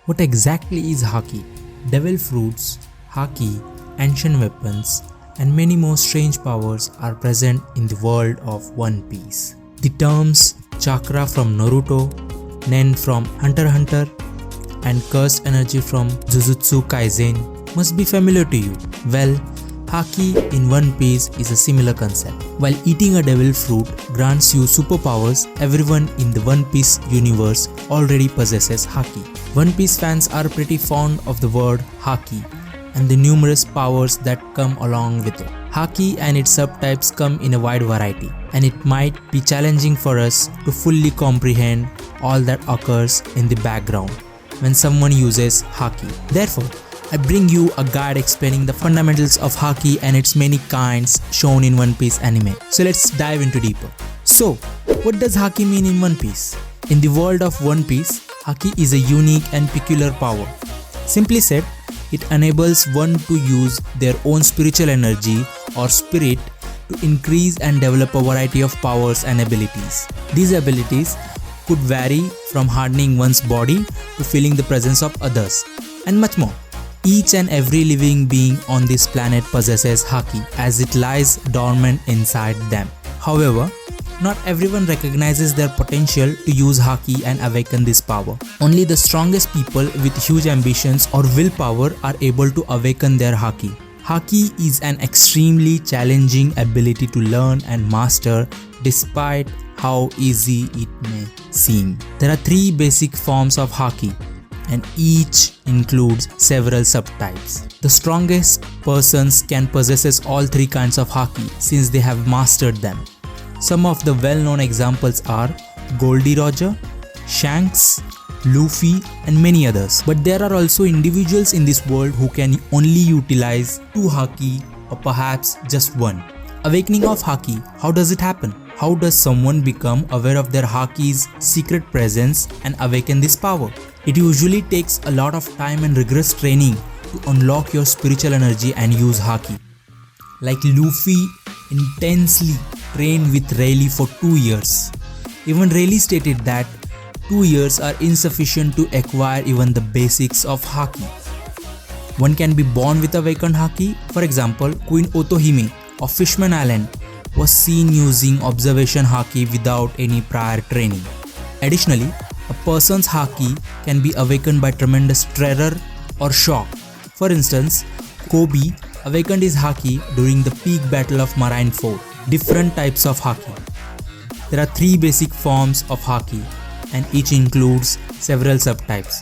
What exactly is Haki? Devil fruits, Haki, ancient weapons, and many more strange powers are present in the world of One Piece. The terms Chakra from Naruto, Nen from Hunter x Hunter, and cursed energy from Jujutsu Kaisen must be familiar to you. Well, Haki in One Piece is a similar concept. While eating a devil fruit grants you superpowers, everyone in the One Piece universe already possesses Haki. One Piece fans are pretty fond of the word Haki and the numerous powers that come along with it. Haki and its subtypes come in a wide variety, and it might be challenging for us to fully comprehend all that occurs in the background when someone uses Haki. Therefore, I bring you a guide explaining the fundamentals of Haki and its many kinds shown in One Piece anime. So let's dive into deeper. So, what does Haki mean in One Piece? In the world of One Piece, Haki is a unique and peculiar power. Simply said, it enables one to use their own spiritual energy or spirit to increase and develop a variety of powers and abilities. These abilities could vary from hardening one's body to feeling the presence of others, and much more. Each and every living being on this planet possesses Haki as it lies dormant inside them. However, not everyone recognizes their potential to use Haki and awaken this power. Only the strongest people with huge ambitions or willpower are able to awaken their Haki. Haki is an extremely challenging ability to learn and master despite how easy it may seem. There are 3 basic forms of Haki, and each includes several subtypes. The strongest persons can possess all 3 kinds of Haki since they have mastered them. Some of the well-known examples are Goldie Roger, Shanks, Luffy, and many others. But there are also individuals in this world who can only utilize 2 Haki or perhaps just 1. Awakening of Haki, how does it happen? How does someone become aware of their Haki's secret presence and awaken this power? It usually takes a lot of time and rigorous training to unlock your spiritual energy and use Haki. Like Luffy intensely trained with Rayleigh for 2 years. Even Rayleigh stated that 2 years are insufficient to acquire even the basics of Haki. One can be born with awakened Haki. For example, Queen Otohime of Fishman Island was seen using observation Haki without any prior training. Additionally, a person's Haki can be awakened by tremendous terror or shock. For instance, Kobe awakened his Haki during the peak battle of Marineford. Different types of Haki. There are 3 basic forms of Haki, and each includes several subtypes.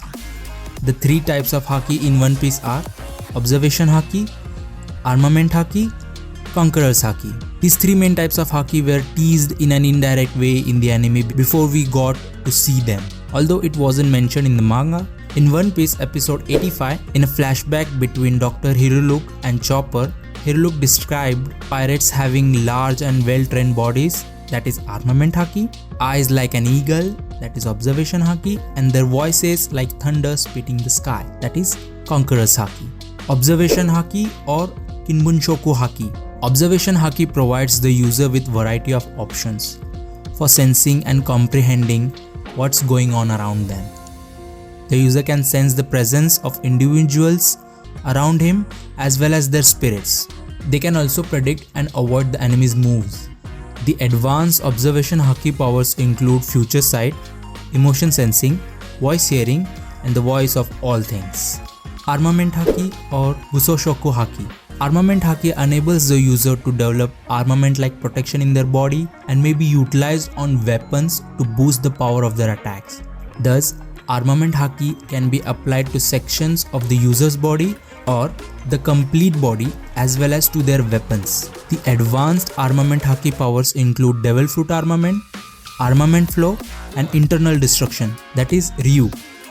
The 3 types of Haki in One Piece are Observation Haki, Armament Haki, Conqueror's Haki. These 3 main types of Haki were teased in an indirect way in the anime before we got to see them, although it wasn't mentioned in the manga. In One Piece episode 85, in a flashback between Dr. Hiruluk and Chopper, Hiruluk described pirates having large and well-trained bodies, that is Armament Haki, eyes like an eagle, that is Observation Haki, and their voices like thunder splitting the sky, that is Conqueror's Haki. Observation Haki or Kinbunshoku Haki. Observation Haki provides the user with variety of options for sensing and comprehending what's going on around them. The user can sense the presence of individuals around him as well as their spirits. They can also predict and avoid the enemy's moves. The advanced observation Haki powers include future sight, emotion sensing, voice hearing, and the voice of all things. Armament Haki or Busoshoku Haki. Armament Haki enables the user to develop armament-like protection in their body and may be utilized on weapons to boost the power of their attacks. Thus, Armament Haki can be applied to sections of the user's body or the complete body as well as to their weapons. The advanced Armament Haki powers include Devil Fruit Armament, Armament Flow, and Internal Destruction, that is Ryu.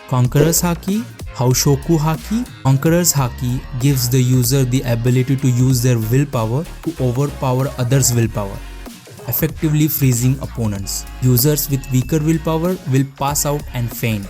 Conqueror's Haki, Haushoku Haki. Conqueror's Haki gives the user the ability to use their willpower to overpower others' willpower, effectively freezing opponents. Users with weaker willpower will pass out and faint.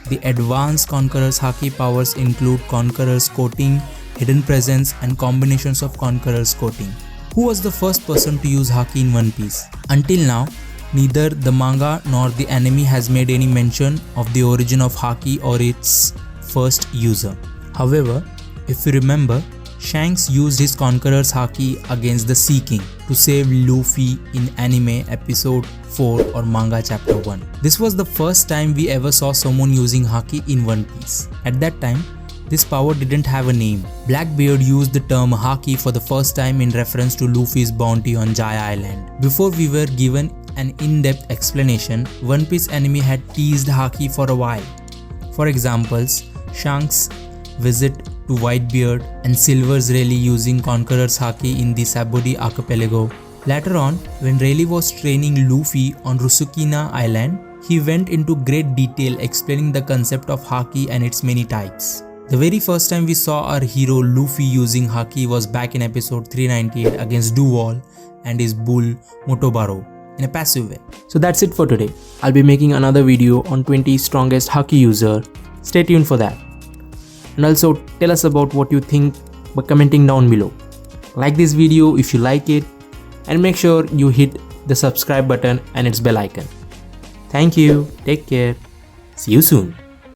The advanced Conqueror's Haki powers include Conqueror's Coating, Hidden Presence, and combinations of Conqueror's Coating. Who was the first person to use Haki in One Piece? Until now, neither the manga nor the anime has made any mention of the origin of Haki or its first user. However, if you remember, Shanks used his Conqueror's Haki against the Sea King to save Luffy in anime episode 4 or manga chapter 1. This was the first time we ever saw someone using Haki in One Piece. At that time, this power didn't have a name. Blackbeard used the term Haki for the first time in reference to Luffy's bounty on Jaya Island. Before we were given an in-depth explanation, One Piece anime had teased Haki for a while. For examples, Shanks' visit to Whitebeard and Silver's Rayleigh using Conqueror's Haki in the Sabodi archipelago. Later on, when Rayleigh was training Luffy on Rusukina Island, he went into great detail explaining the concept of Haki and its many types. The very first time we saw our hero Luffy using Haki was back in episode 398 against Duval and his bull Motobaro in a passive way. So that's it for today. I'll be making another video on 20 strongest Haki user. Stay tuned for that. And also tell us about what you think by commenting down below. Like this video if you like it and make sure you hit the subscribe button and its bell icon. Thank you, take care, see you soon.